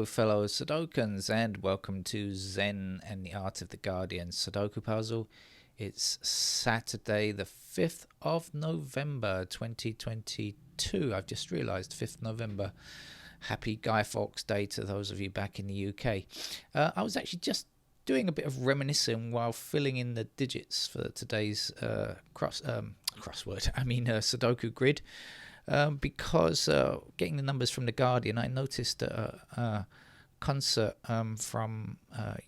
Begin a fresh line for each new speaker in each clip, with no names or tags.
fellow Sudokans, and welcome to Zen and the Art of the Guardian Sudoku Puzzle. It's Saturday, the 5th of November, 2022. I've just realised 5th November. Happy Guy Fawkes Day to those of you back in the UK. I was actually just doing a bit of reminiscing while filling in the digits for today's Sudoku grid. Because getting the numbers from The Guardian, I noticed a concert from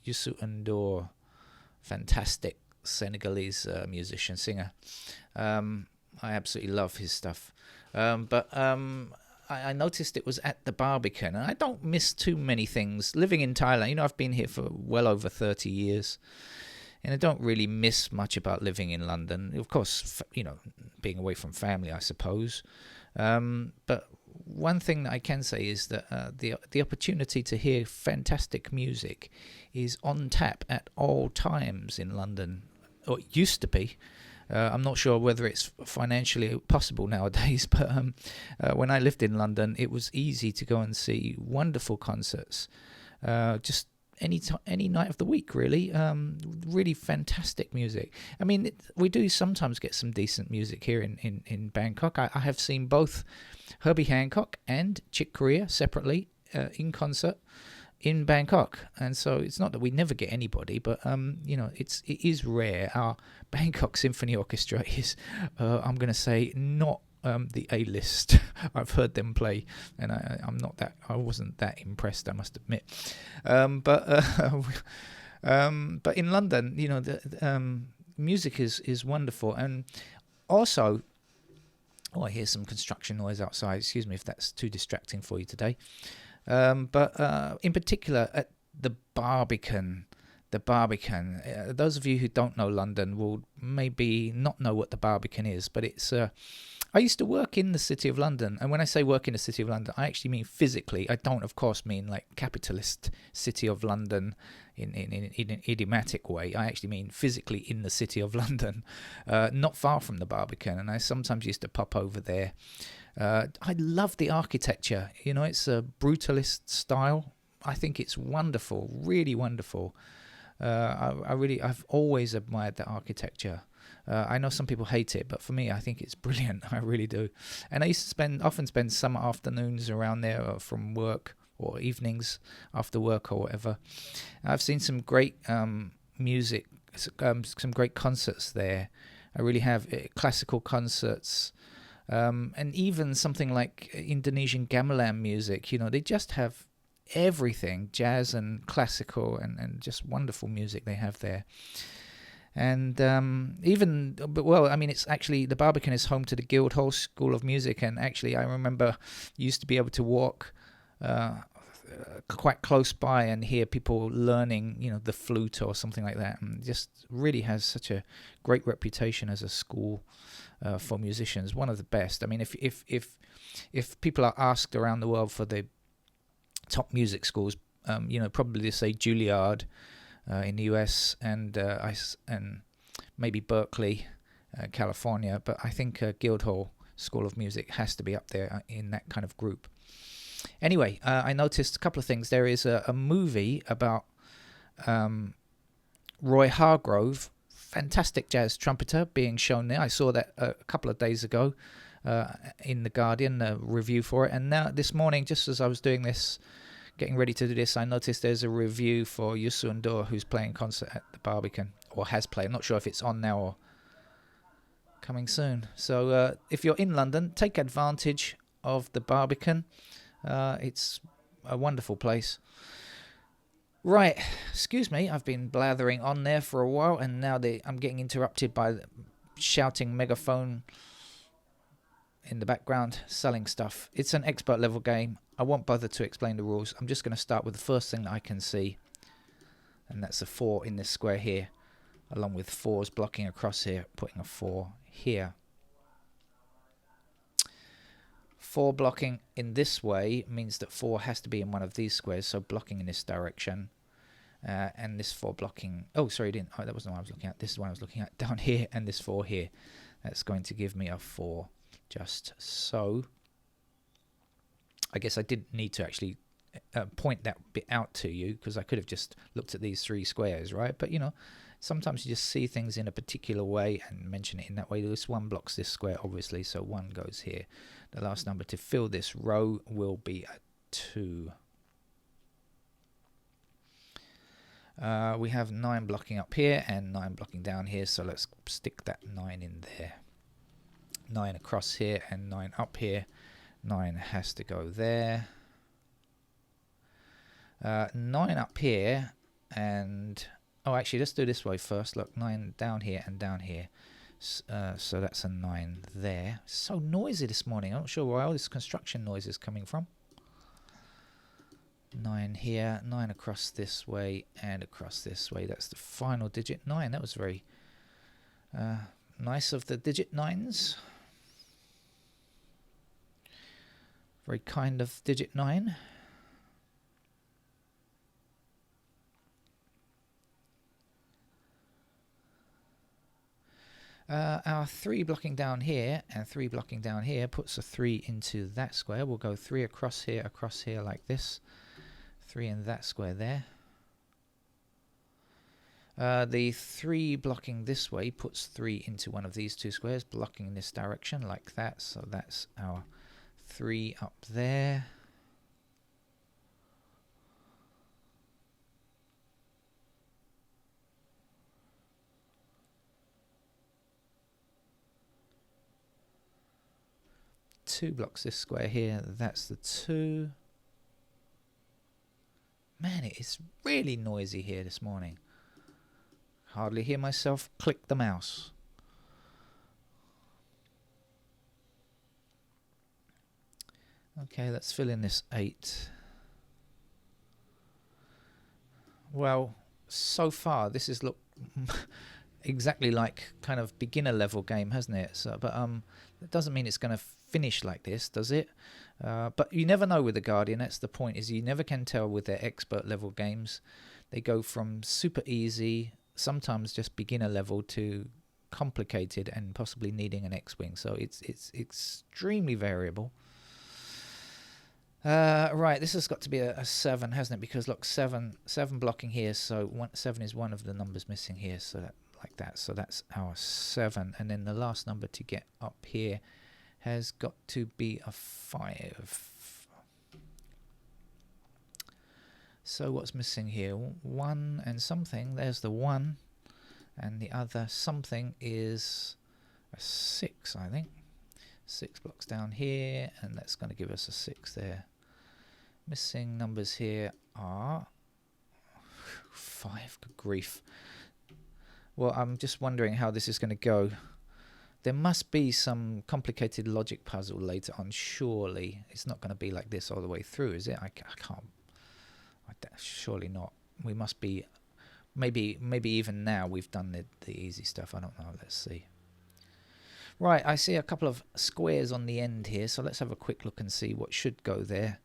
Youssou N'Dour, fantastic Senegalese musician, singer. I absolutely love his stuff. But I noticed it was at the Barbican, and I don't miss too many things. Living in Thailand, I've been here for well over 30 years. And I don't really miss much about living in London. Of course, being away from family, I suppose. But one thing that I can say is that the opportunity to hear fantastic music is on tap at all times in London, or it used to be. I'm not sure whether it's financially possible nowadays, but when I lived in London, it was easy to go and see wonderful concerts, just any night of the week, really. Really fantastic music. I mean, we do sometimes get some decent music here in Bangkok. I have seen both Herbie Hancock and Chick Corea separately in concert in Bangkok, and so it's not that we never get anybody, but it is rare. Our Bangkok Symphony Orchestra is, I'm going to say, not the A-list. I've heard them play, and I wasn't that impressed, I must admit. But in London, the music is wonderful, and also, I hear some construction noise outside. Excuse me if that's too distracting for you today. But in particular at the Barbican. Those of you who don't know London will maybe not know what the Barbican is, but it's. I used to work in the City of London, and when I say work in the City of London, I actually mean physically. I don't, of course, mean like capitalist City of London in an idiomatic way. I actually mean physically in the City of London, not far from the Barbican, and I sometimes used to pop over there. I love the architecture. It's a brutalist style. I think it's wonderful, really wonderful. I've always admired the architecture. I know some people hate it, but for me, I think it's brilliant. I really do. And I used to often spend summer afternoons around there from work, or evenings after work or whatever. I've seen some great music, some great concerts there. I really have classical concerts. And even something like Indonesian gamelan music, they just have everything, jazz and classical and just wonderful music they have there. And it's actually, the Barbican is home to the Guildhall School of Music, and actually I remember used to be able to walk quite close by and hear people learning, the flute or something like that, and just really has such a great reputation as a school for musicians, one of the best. I mean, if people are asked around the world for the top music schools, probably they say Juilliard in the US and maybe Berkeley, California, but I think Guildhall School of Music has to be up there in that kind of group. Anyway, I noticed a couple of things. There is a movie about Roy Hargrove, fantastic jazz trumpeter, being shown there. I saw that a couple of days ago in The Guardian, a review for it. And now this morning, just as I was doing this, getting ready to do this, I noticed there's a review for Youssou N'Dour, who's playing concert at the Barbican, or has played. I'm not sure if it's on now or coming soon. So if you're in London, take advantage of the Barbican. It's a wonderful place. Right, excuse me, I've been blathering on there for a while, and now I'm getting interrupted by the shouting megaphone in the background, selling stuff. It's an expert level game. I won't bother to explain the rules. I'm just going to start with the first thing that I can see, and that's a 4 in this square here, along with 4s blocking across here, putting a 4 here. 4 blocking in this way means that 4 has to be in one of these squares, so blocking in this direction. And this 4 blocking... Oh, sorry, that wasn't what I was looking at. This is what I was looking at down here, and this 4 here. That's going to give me a 4, just so. I guess I did need to actually point that bit out to you, because I could have just looked at these 3 squares, right? But sometimes you just see things in a particular way and mention it in that way. This 1 blocks this square, obviously, so 1 goes here. The last number to fill this row will be a 2. We have 9 blocking up here and 9 blocking down here, so let's stick that 9 in there. 9 across here and 9 up here. 9 has to go there. 9 up here, and actually let's do this way first. Look, 9 down here and down here, so that's a 9 there. So noisy this morning. I'm not sure where all this construction noise is coming from. 9 here, 9 across this way and across this way. That's the final digit, 9. That was very nice of the digit 9s. Very kind of digit 9. Our 3 blocking down here and 3 blocking down here puts a 3 into that square. We'll go 3 across here like this. 3 in that square there. The 3 blocking this way puts 3 into one of these 2 squares, blocking in this direction like that. So that's our 3 up there. Two blocks this square here, that's the 2. Man, it is really noisy here this morning. Hardly hear myself click the mouse. Okay, let's fill in this 8. Well, so far this has looked exactly like kind of beginner level game, hasn't it? So, but that doesn't mean it's going to finish like this, does it? But you never know with the Guardian. That's the point, is you never can tell with their expert level games. They go from super easy, sometimes just beginner level, to complicated and possibly needing an X-Wing. So it's extremely variable. Right, this has got to be a 7, hasn't it? Because look, 7 blocking here, so 7 is one of the numbers missing here, so that, like that. So that's our 7, and then the last number to get up here has got to be a 5. So what's missing here? 1 and something. There's the 1, and the other something is a 6, I think. 6 blocks down here, and that's going to give us a 6 there. Missing numbers here are 5. Good grief. Well, I'm just wondering how this is going to go. There must be some complicated logic puzzle later on, surely. It's not going to be like this all the way through, is it? I can't. Surely not. We must be. Maybe even now we've done the easy stuff. I don't know. Let's see. Right, I see a couple of squares on the end here, so let's have a quick look and see what should go there.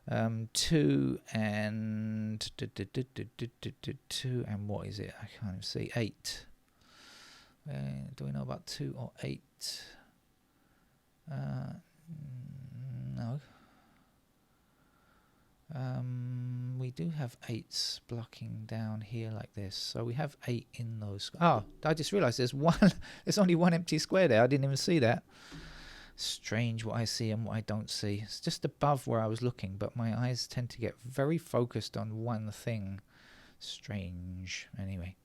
2 and 2 and what is it? I can't even see. 8. Do we know about 2 or 8? No. We do have 8s blocking down here like this, so we have 8 in those. Oh, I just realized there's only one empty square there. I didn't even see that. Strange what I see and what I don't see. It's just above where I was looking, but my eyes tend to get very focused on one thing. Strange. Anyway,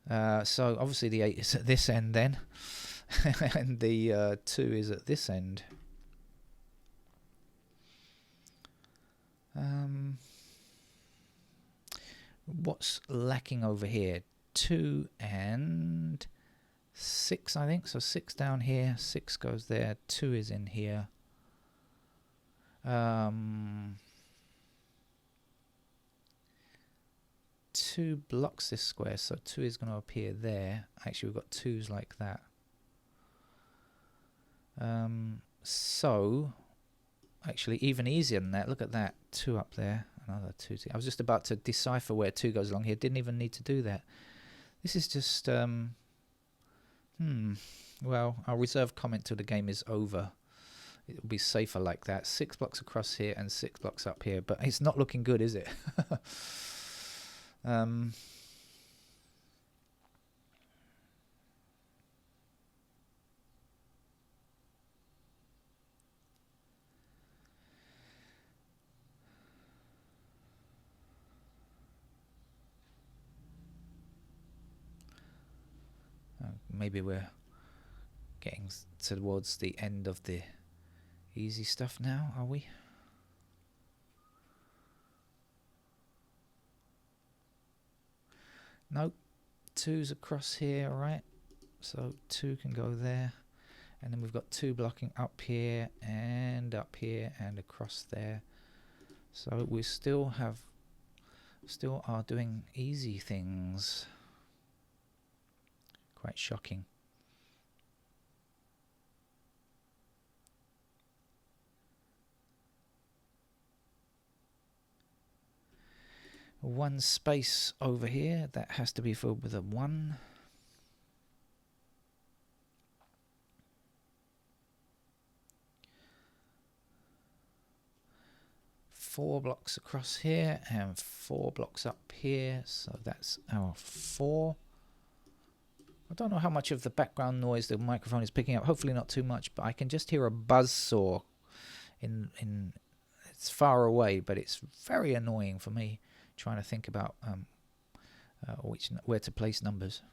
so obviously the 8 is at this end then, and the 2 is at this end. What's lacking over here? 2 and 6, I think. So 6 down here, 6 goes there, 2 is in here. 2 blocks this square, so 2 is going to appear there. Actually, we've got 2s like that. So actually even easier than that. Look at that, 2 up there, another 2. I was just about to decipher where 2 goes along here. Didn't even need to do that. This is just well, I'll reserve comment till the game is over. It'll be safer like that. 6 blocks across here and 6 blocks up here, but it's not looking good, is it? Maybe we're getting towards the end of the easy stuff now, are we? Nope. 2's across here, right? So 2 can go there. And then we've got 2 blocking up here and across there. So we still are doing easy things. Quite shocking. One space over here, that has to be filled with a 1. Four blocks across here and 4 blocks up here, so that's our 4. I don't know how much of the background noise the microphone is picking up. Hopefully not too much, but I can just hear a buzz saw. It's far away, but it's very annoying for me trying to think about where to place numbers.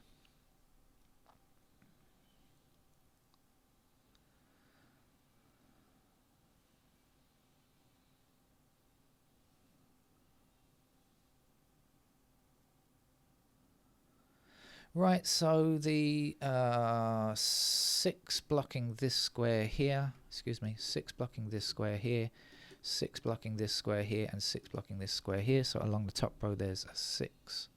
Right, so the 6 blocking this square here, 6 blocking this square here, 6 blocking this square here, and 6 blocking this square here. So along the top row there's a 6.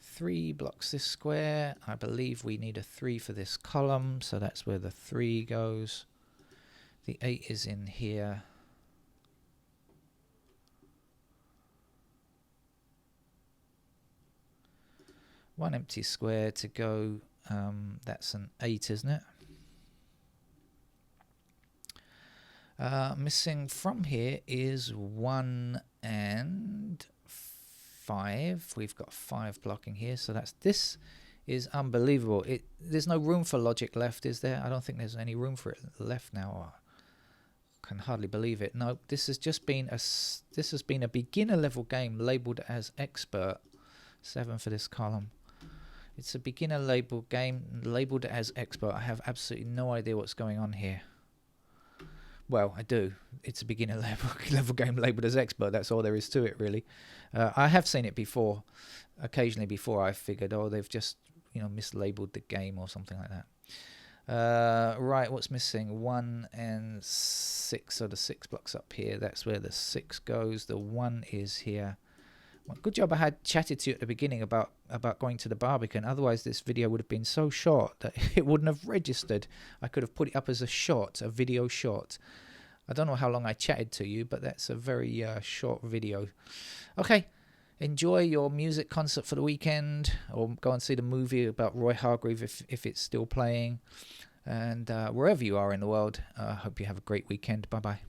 Three blocks this square. I believe we need a 3 for this column, so that's where the 3 goes. The 8 is in here. One empty square to go. That's an 8, isn't it? Missing from here is 1 and 5. We've got 5 blocking here, so this is unbelievable. There's no room for logic left, is there? I don't think there's any room for it left now. Can hardly believe it. No, this has been a beginner level game labeled as expert. 7 for this column. It's a beginner level game labeled as expert. I have absolutely no idea what's going on here. Well, I do. It's a beginner level game labeled as expert. That's all there is to it, really. I have seen it before. Occasionally before, I figured, oh, they've just mislabeled the game or something like that. Right, what's missing? 1 and 6, so the 6 blocks up here, that's where the 6 goes. The 1 is here. Well, good job I had chatted to you at the beginning about going to the Barbican. Otherwise this video would have been so short that it wouldn't have registered. I could have put it up as a video short. I don't know how long I chatted to you, but that's a very short video. Okay, enjoy your music concert for the weekend, or go and see the movie about Roy Hargrave if it's still playing. And wherever you are in the world, I hope you have a great weekend. Bye-bye.